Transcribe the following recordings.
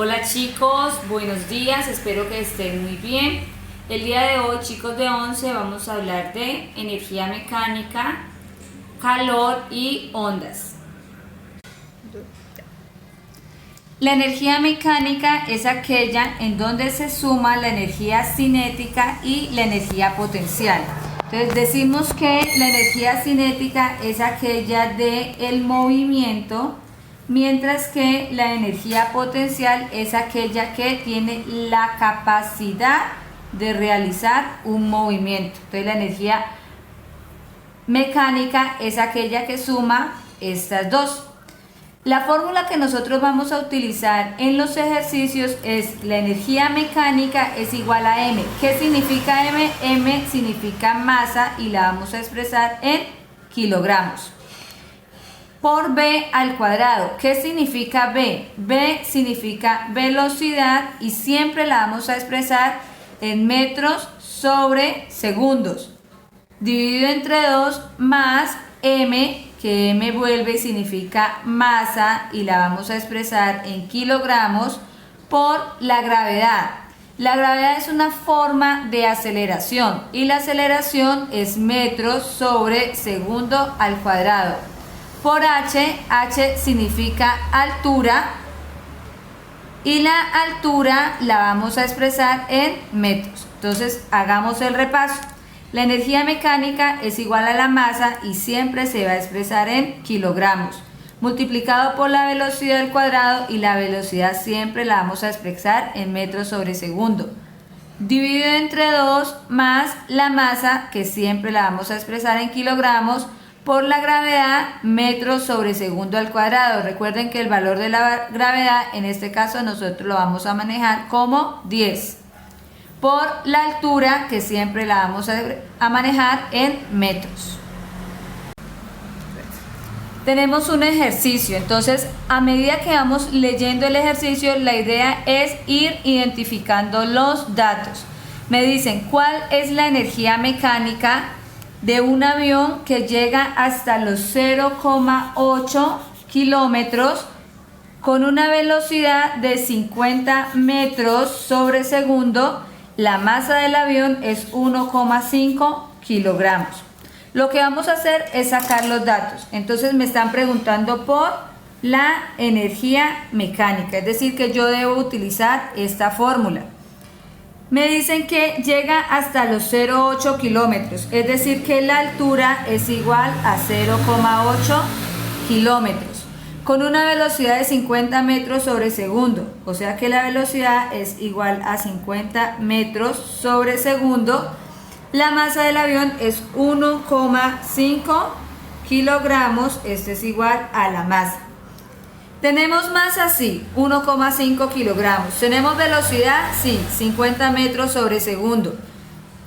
Hola chicos, buenos días, espero que estén muy bien. El día de hoy, chicos de 11, vamos a hablar de energía mecánica, calor y ondas. La energía mecánica es aquella en donde se suma la energía cinética y la energía potencial. Entonces decimos que la energía cinética es aquella del movimiento, mientras que la energía potencial es aquella que tiene la capacidad de realizar un movimiento. Entonces la energía mecánica es aquella que suma estas dos. La fórmula que nosotros vamos a utilizar en los ejercicios es la energía mecánica es igual a M. ¿Qué significa M? M significa masa y la vamos a expresar en kilogramos. Por V al cuadrado. ¿Qué significa V? V significa velocidad y siempre la vamos a expresar en metros sobre segundos. Dividido entre 2 más M, que M vuelve significa masa y la vamos a expresar en kilogramos, por la gravedad. La gravedad es una forma de aceleración y la aceleración es metros sobre segundo al cuadrado. Por H, H significa altura y la altura la vamos a expresar en metros. Entonces hagamos el repaso. La energía mecánica es igual a la masa y siempre se va a expresar en kilogramos, multiplicado por la velocidad al cuadrado y la velocidad siempre la vamos a expresar en metros sobre segundo. Dividido entre 2 más la masa, que siempre la vamos a expresar en kilogramos, por la gravedad, metros sobre segundo al cuadrado. Recuerden que el valor de la gravedad, en este caso nosotros lo vamos a manejar como 10. Por la altura, que siempre la vamos a manejar en metros. Tenemos un ejercicio, entonces a medida que vamos leyendo el ejercicio, la idea es ir identificando los datos. Me dicen, ¿cuál es la energía mecánica de un avión que llega hasta los 0,8 kilómetros con una velocidad de 50 metros sobre segundo? La masa del avión es 1,5 kilogramos. Lo que vamos a hacer es sacar los datos. Entonces me están preguntando por la energía mecánica, es decir, que yo debo utilizar esta fórmula. Me dicen que llega hasta los 0,8 kilómetros, es decir, que la altura es igual a 0,8 kilómetros, con una velocidad de 50 metros sobre segundo, o sea que la velocidad es igual a 50 metros sobre segundo. La masa del avión es 1,5 kilogramos, esto es igual a la masa. ¿Tenemos masa? Sí, 1,5 kilogramos. ¿Tenemos velocidad? Sí, 50 metros sobre segundo.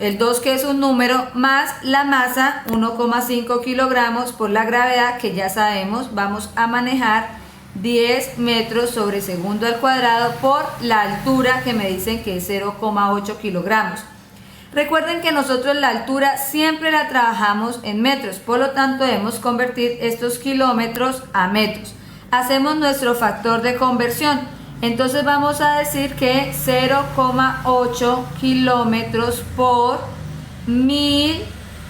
El 2, que es un número, más la masa, 1,5 kilogramos, por la gravedad, que ya sabemos, vamos a manejar 10 metros sobre segundo al cuadrado, por la altura, que me dicen que es 0,8 kilogramos. Recuerden que nosotros la altura siempre la trabajamos en metros, por lo tanto debemos convertir estos kilómetros a metros. Hacemos nuestro factor de conversión. Entonces vamos a decir que 0,8 kilómetros por 1000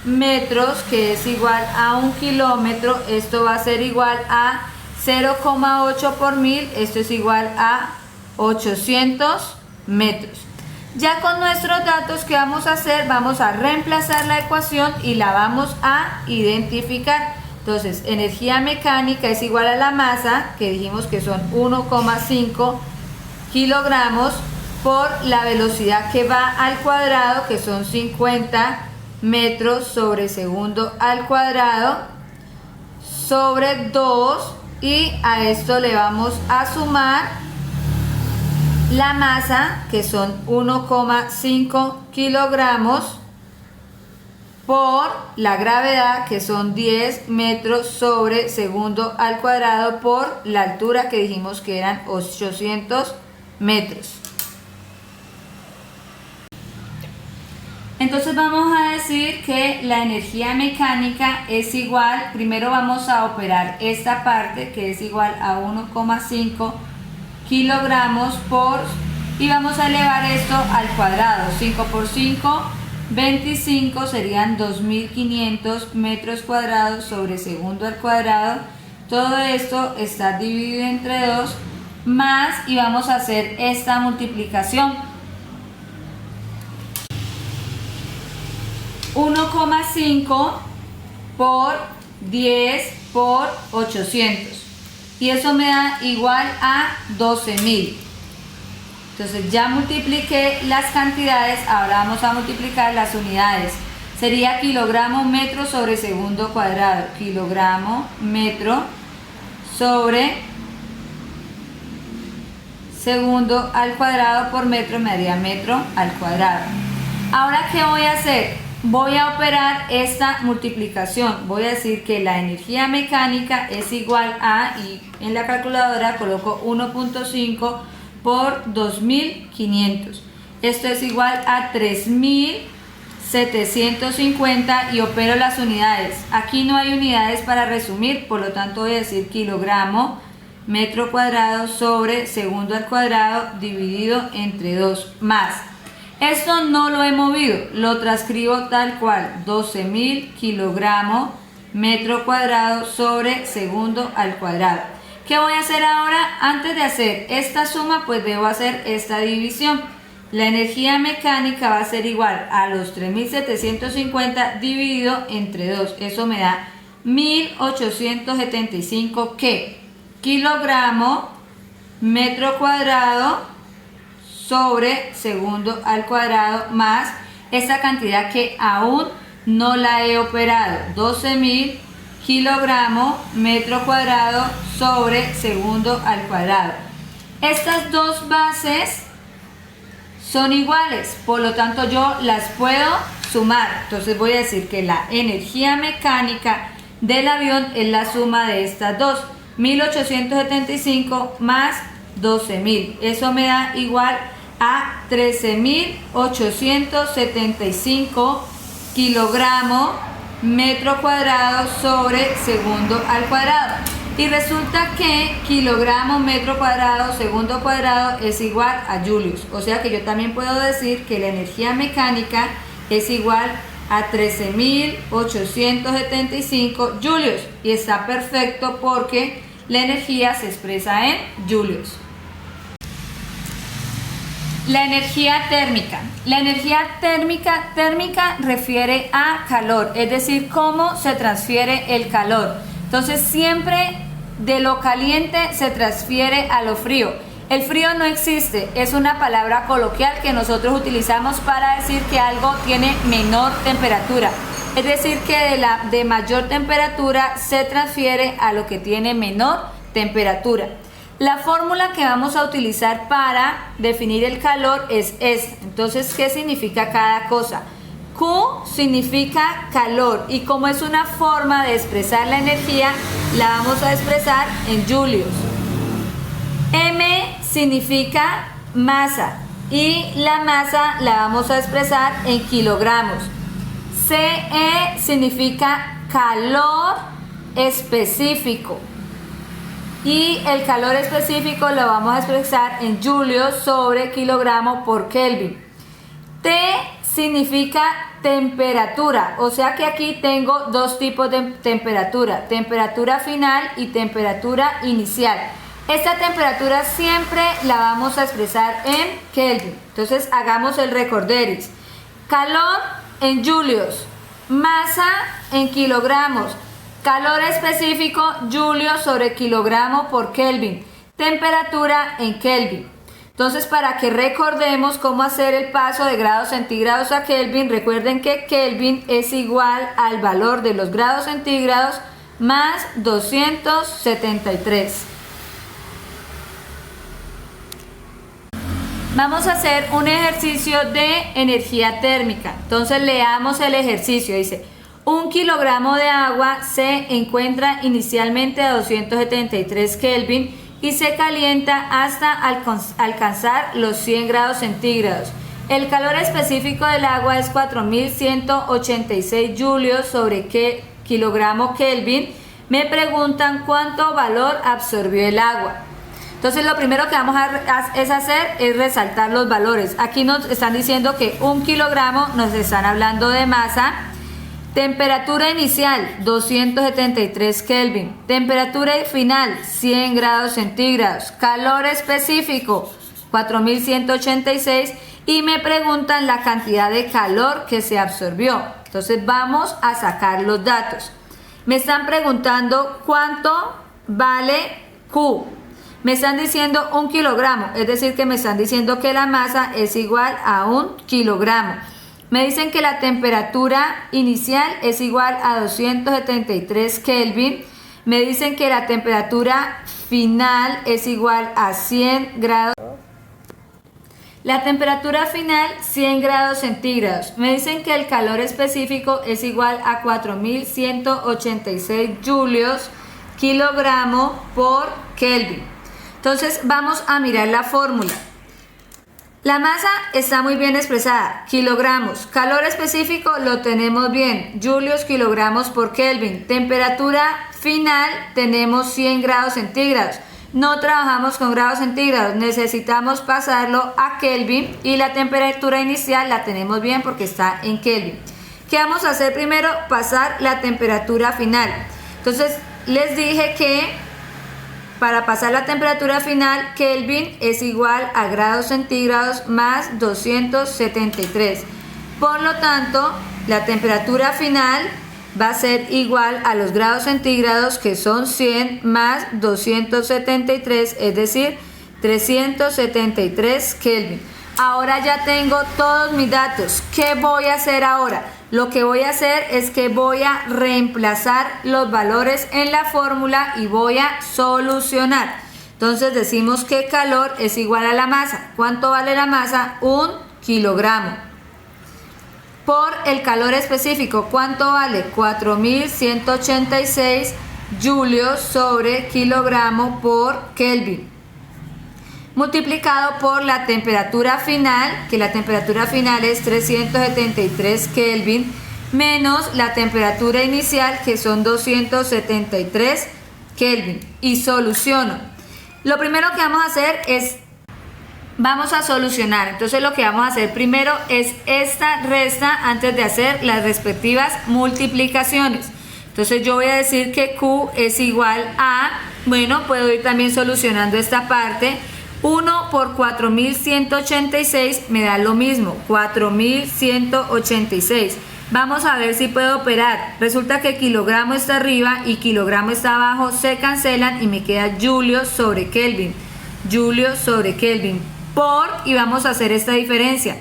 metros, que es igual a 1 kilómetro, esto va a ser igual a 0,8 por 1000, esto es igual a 800 metros. Ya con nuestros datos, ¿qué vamos a hacer? Vamos a reemplazar la ecuación y la vamos a identificar. Entonces, energía mecánica es igual a la masa, que dijimos que son 1,5 kilogramos, por la velocidad que va al cuadrado, que son 50 metros sobre segundo al cuadrado, sobre 2, y a esto le vamos a sumar la masa, que son 1,5 kilogramos, por la gravedad, que son 10 metros sobre segundo al cuadrado, por la altura, que dijimos que eran 800 metros. Entonces vamos a decir que la energía mecánica es igual, primero vamos a operar esta parte, que es igual a 1,5 kilogramos por, y vamos a elevar esto al cuadrado. 5 por 5, 25, serían 2500 metros cuadrados sobre segundo al cuadrado. Todo esto está dividido entre 2 más, y vamos a hacer esta multiplicación. 1,5 por 10 por 800, y eso me da igual a 12.000. Entonces ya multipliqué las cantidades, ahora vamos a multiplicar las unidades. Sería kilogramo metro sobre segundo cuadrado. Kilogramo metro sobre segundo al cuadrado por metro me daría metro al cuadrado. Ahora, ¿qué voy a hacer? Voy a operar esta multiplicación. Voy a decir que la energía mecánica es igual a, y en la calculadora coloco 1.5 por 2500. Esto es igual a 3750, y opero las unidades. Aquí no hay unidades para resumir, por lo tanto voy a decir kilogramo metro cuadrado sobre segundo al cuadrado dividido entre 2 más. Esto no lo he movido, lo transcribo tal cual, 12.000 kilogramos metro cuadrado sobre segundo al cuadrado. ¿Qué voy a hacer ahora? Antes de hacer esta suma, pues debo hacer esta división. La energía mecánica va a ser igual a los 3750 dividido entre 2. Eso me da 1875 ¿qué? Kilogramo metro cuadrado sobre segundo al cuadrado más esta cantidad que aún no la he operado, 12.000 kilogramos metro cuadrado sobre segundo al cuadrado. Estas dos bases son iguales, por lo tanto yo las puedo sumar. Entonces voy a decir que la energía mecánica del avión es la suma de estas dos, 1875 más 12.000. Eso me da igual a 13.875 kilogramos metro cuadrado sobre segundo al cuadrado. Y resulta que kilogramo metro cuadrado segundo cuadrado es igual a julios. O sea que yo también puedo decir que la energía mecánica es igual a 13.875 julios. Y está perfecto porque la energía se expresa en julios. La energía térmica. La energía térmica refiere a calor, es decir, cómo se transfiere el calor. Entonces siempre de lo caliente se transfiere a lo frío. El frío no existe, es una palabra coloquial que nosotros utilizamos para decir que algo tiene menor temperatura. Es decir, que de mayor temperatura se transfiere a lo que tiene menor temperatura. La fórmula que vamos a utilizar para definir el calor es esta. Entonces, ¿qué significa cada cosa? Q significa calor, y como es una forma de expresar la energía, la vamos a expresar en julios. M significa masa, y la masa la vamos a expresar en kilogramos. CE significa calor específico, y el calor específico lo vamos a expresar en julios sobre kilogramo por Kelvin. T significa temperatura, o sea que aquí tengo dos tipos de temperatura, temperatura final y temperatura inicial. Esta temperatura siempre la vamos a expresar en Kelvin. Entonces hagamos el recorderis. Calor en julios, masa en kilogramos, calor específico julios sobre kilogramo por Kelvin, temperatura en Kelvin. Entonces, para que recordemos cómo hacer el paso de grados centígrados a Kelvin, recuerden que Kelvin es igual al valor de los grados centígrados más 273. Vamos a hacer un ejercicio de energía térmica. Entonces leamos el ejercicio. Dice: un kilogramo de agua se encuentra inicialmente a 273 Kelvin y se calienta hasta alcanzar los 100 grados centígrados. El calor específico del agua es 4186 julios sobre kilogramo Kelvin. Me preguntan cuánto valor absorbió el agua. Entonces lo primero que vamos a hacer es resaltar los valores. Aquí nos están diciendo que 1 kilogramo, nos están hablando de masa. Temperatura inicial 273 Kelvin. Temperatura final 100 grados centígrados. Calor específico 4186. Y me preguntan la cantidad de calor que se absorbió. Entonces vamos a sacar los datos. Me están preguntando cuánto vale Q. Me están diciendo 1 kilogramo, es decir que me están diciendo que la masa es igual a 1 kilogramo. Me dicen que la temperatura inicial es igual a 273 Kelvin. Me dicen que la temperatura final es igual a 100 grados. La temperatura final 100 grados centígrados. Me dicen que el calor específico es igual a 4186 julios kilogramo por Kelvin. Entonces vamos a mirar la fórmula. La masa está muy bien expresada, kilogramos. Calor específico lo tenemos bien, julios kilogramos por Kelvin. Temperatura final tenemos 100 grados centígrados. No trabajamos con grados centígrados, necesitamos pasarlo a Kelvin y la temperatura inicial la tenemos bien porque está en Kelvin. ¿Qué vamos a hacer primero? Pasar la temperatura final. Entonces les dije que para pasar la temperatura final, Kelvin es igual a grados centígrados más 273. Por lo tanto, la temperatura final va a ser igual a los grados centígrados, que son 100 más 273, es decir, 373 Kelvin. Ahora ya tengo todos mis datos. ¿Qué voy a hacer ahora? Lo que voy a hacer es que voy a reemplazar los valores en la fórmula y voy a solucionar. Entonces decimos que calor es igual a la masa. ¿Cuánto vale la masa? 1 kilogramo. Por el calor específico, ¿cuánto vale? 4186 julios sobre kilogramo por Kelvin. Multiplicado por la temperatura final, que la temperatura final es 373 Kelvin, menos la temperatura inicial, que son 273 Kelvin. Y soluciono. Lo primero que vamos a hacer es vamos a solucionar. Entonces lo que vamos a hacer primero es esta resta antes de hacer las respectivas multiplicaciones. Entonces yo voy a decir que Q es igual a, bueno, puedo ir también solucionando esta parte. 1 por 4186 me da lo mismo, 4186. Vamos a ver si puedo operar. Resulta que kilogramo está arriba y kilogramo está abajo, se cancelan y me queda julios sobre Kelvin. Julios sobre Kelvin. Y vamos a hacer esta diferencia.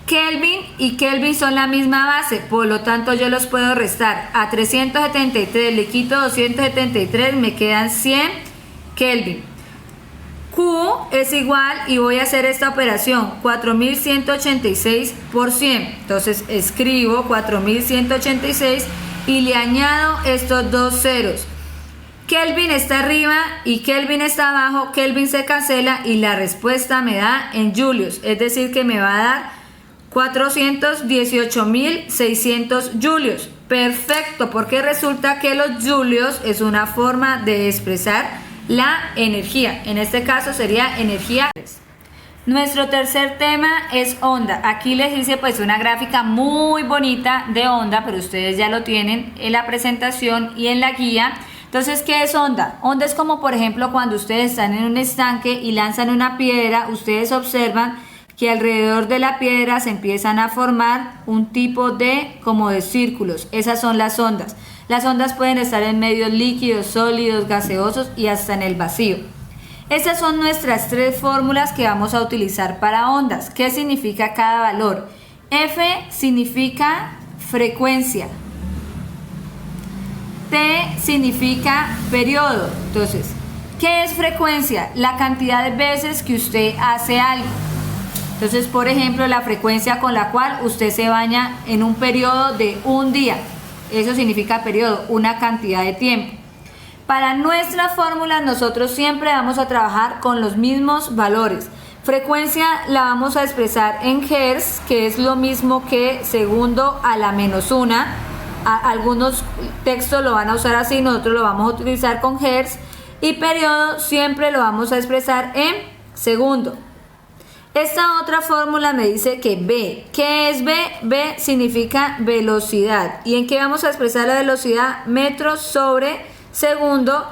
Kelvin y Kelvin son la misma base, por lo tanto yo los puedo restar. A 373 le quito 273, me quedan 100 Kelvin. Q es igual, y voy a hacer esta operación, 4186 por 100. Entonces escribo 4186 y le añado estos dos ceros. Kelvin está arriba y Kelvin está abajo, Kelvin se cancela y la respuesta me da en julios, es decir que me va a dar 418.600 julios. Perfecto, porque resulta que los julios es una forma de expresar la energía, en este caso sería energía. Nuestro tercer tema es onda. Aquí les hice pues una gráfica muy bonita de onda, pero ustedes ya lo tienen en la presentación y en la guía. Entonces, ¿qué es onda? Onda es como, por ejemplo, cuando ustedes están en un estanque y lanzan una piedra, ustedes observan que alrededor de la piedra se empiezan a formar un tipo de, como de círculos. Esas son las ondas. Las ondas pueden estar en medios líquidos, sólidos, gaseosos y hasta en el vacío. Estas son nuestras tres fórmulas que vamos a utilizar para ondas. ¿Qué significa cada valor? F significa frecuencia. T significa periodo. Entonces, ¿qué es frecuencia? La cantidad de veces que usted hace algo. Entonces, por ejemplo, la frecuencia con la cual usted se baña en un periodo de un día. Eso significa periodo, una cantidad de tiempo. Para nuestra fórmula nosotros siempre vamos a trabajar con los mismos valores. Frecuencia la vamos a expresar en hertz, que es lo mismo que segundo a la menos una. Algunos textos lo van a usar así, nosotros lo vamos a utilizar con hertz. Y periodo siempre lo vamos a expresar en segundo. Esta otra fórmula me dice que B. ¿Qué es B? B significa velocidad. ¿Y en qué vamos a expresar la velocidad? Metros sobre segundo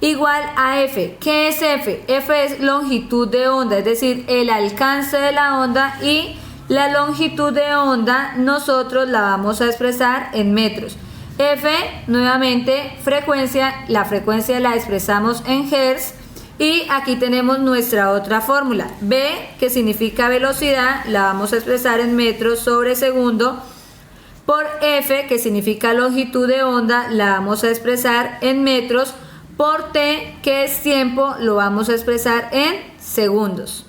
igual a F. ¿Qué es F? F es longitud de onda, es decir, el alcance de la onda, y la longitud de onda nosotros la vamos a expresar en metros. F, nuevamente, frecuencia, la frecuencia la expresamos en hertz. Y aquí tenemos nuestra otra fórmula. B, que significa velocidad, la vamos a expresar en metros sobre segundo. Por F, que significa longitud de onda, la vamos a expresar en metros. Por T, que es tiempo, lo vamos a expresar en segundos.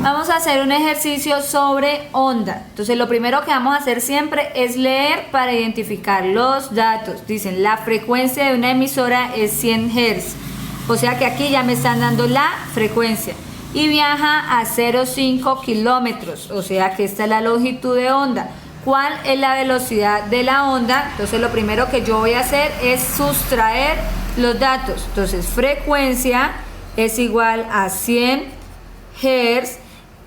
Vamos a hacer un ejercicio sobre onda. Entonces lo primero que vamos a hacer siempre es leer para identificar los datos. Dicen, la frecuencia de una emisora es 100 Hz. O sea que aquí ya me están dando la frecuencia. Y viaja a 0,5 kilómetros. O sea que esta es la longitud de onda. ¿Cuál es la velocidad de la onda? Entonces lo primero que yo voy a hacer es sustraer los datos. Entonces frecuencia es igual a 100 Hz.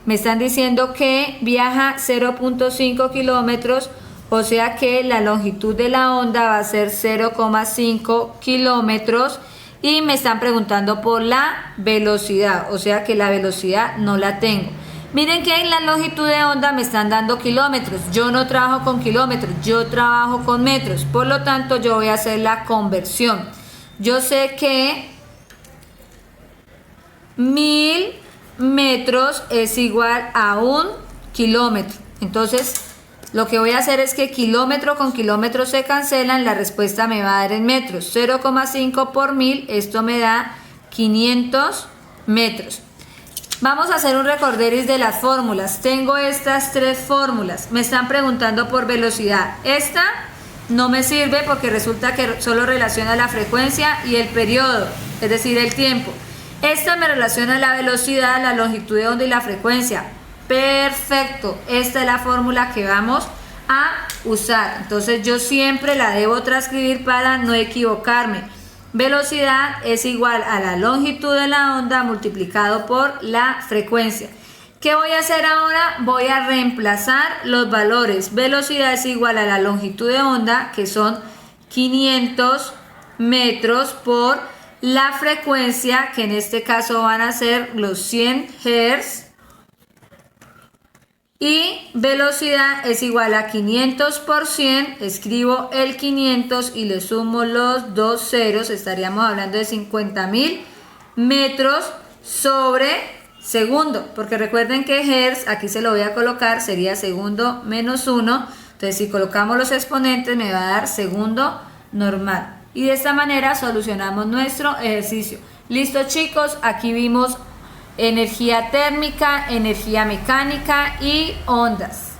Me están diciendo que viaja 0,5 kilómetros, o sea que la longitud de la onda va a ser 0,5 kilómetros. Y me están preguntando por la velocidad, o sea que la velocidad no la tengo. Miren que en la longitud de onda me están dando kilómetros. Yo no trabajo con kilómetros, yo trabajo con metros. Por lo tanto, yo voy a hacer la conversión. Yo sé que 1000 metros es igual a 1 kilómetro. Entonces lo que voy a hacer es que kilómetro con kilómetro se cancelan, la respuesta me va a dar en metros. 0,5 por 1000, esto me da 500 metros. Vamos a hacer un recorderis de las fórmulas. Tengo estas tres fórmulas. Me están preguntando por velocidad. Esta no me sirve porque resulta que solo relaciona la frecuencia y el periodo, es decir, el tiempo. Esta me relaciona la velocidad, la longitud de onda y la frecuencia. Perfecto, esta es la fórmula que vamos a usar. Entonces yo siempre la debo transcribir para no equivocarme. Velocidad es igual a la longitud de la onda multiplicado por la frecuencia. ¿Qué voy a hacer ahora? Voy a reemplazar los valores. Velocidad es igual a la longitud de onda, que son 500 metros, por la frecuencia, que en este caso van a ser los 100 Hz. Y velocidad es igual a 500 por 100, escribo el 500 y le sumo los dos ceros, estaríamos hablando de 50.000 metros sobre segundo, porque recuerden que Hertz, aquí se lo voy a colocar, sería segundo menos 1, entonces si colocamos los exponentes me va a dar segundo normal. Y de esta manera solucionamos nuestro ejercicio. Listo chicos, aquí vimos energía térmica, energía mecánica y ondas.